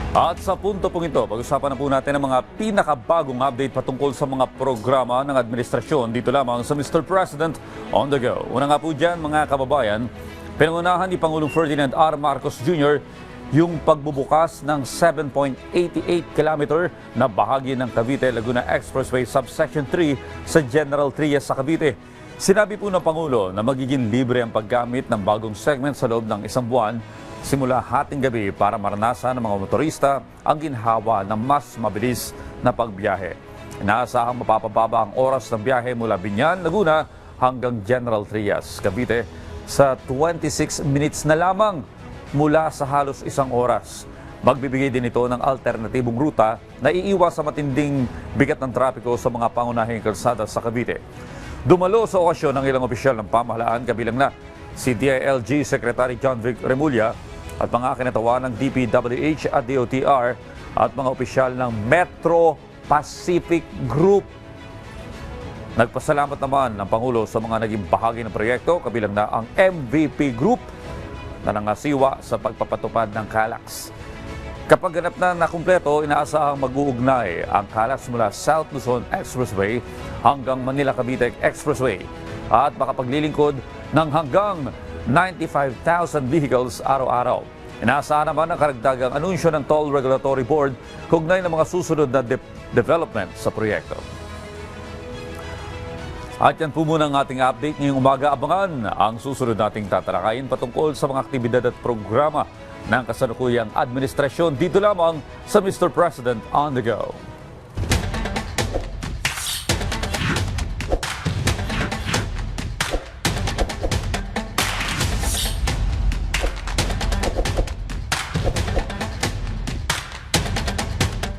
At sa punto pong ito, pag-usapan na po natin ang mga pinakabagong update patungkol sa mga programa ng administrasyon dito lamang sa Mr. President on the Go. Una nga po dyan mga kababayan, pinangunahan ni Pangulong Ferdinand R. Marcos Jr. yung pagbubukas ng 7.88 kilometer na bahagi ng Cavite-Laguna Expressway Subsection 3 sa General Trias sa Cavite. Sinabi po ng Pangulo na magiging libre ang paggamit ng bagong segment sa loob ng isang buwan simula hating gabi para maranasan ng mga motorista ang ginhawa ng mas mabilis na pagbiyahe. Inaasahang mapapababa ang oras ng biyahe mula Biñan, Laguna hanggang General Trias, Cavite sa 26 minutes na lamang mula sa halos isang oras. Magbibigay din ito ng alternatibong ruta na iiwas sa matinding bigat ng trapiko sa mga pangunahing kalsada sa Cavite. Dumalo sa okasyon ng ilang opisyal ng pamahalaan, kabilang na si DILG Secretary John Vic Remulla at mga kinatawa ng DPWH at DOTR at mga opisyal ng Metro Pacific Group. Nagpasalamat naman ng Pangulo sa mga naging bahagi ng proyekto, kabilang na ang MVP Group na nangasiwa sa pagpapatupad ng KALAX. Kapag ganap na nakumpleto, inaasahang mag-uugnay ang KALAX mula South Luzon Expressway hanggang Manila Cavite Expressway at makapaglilingkod ng hanggang 95,000 vehicles araw-araw. Inaasahan naman ang karagdagang anunsyo ng Toll Regulatory Board kaugnay ng mga susunod na development sa proyekto. At yan po muna ang ating update ngayong umaga. Abangan ang susunod nating tatalakayin patungkol sa mga aktibidad at programa ng kasalukuyang administrasyon dito lamang sa Mr. President on the Go.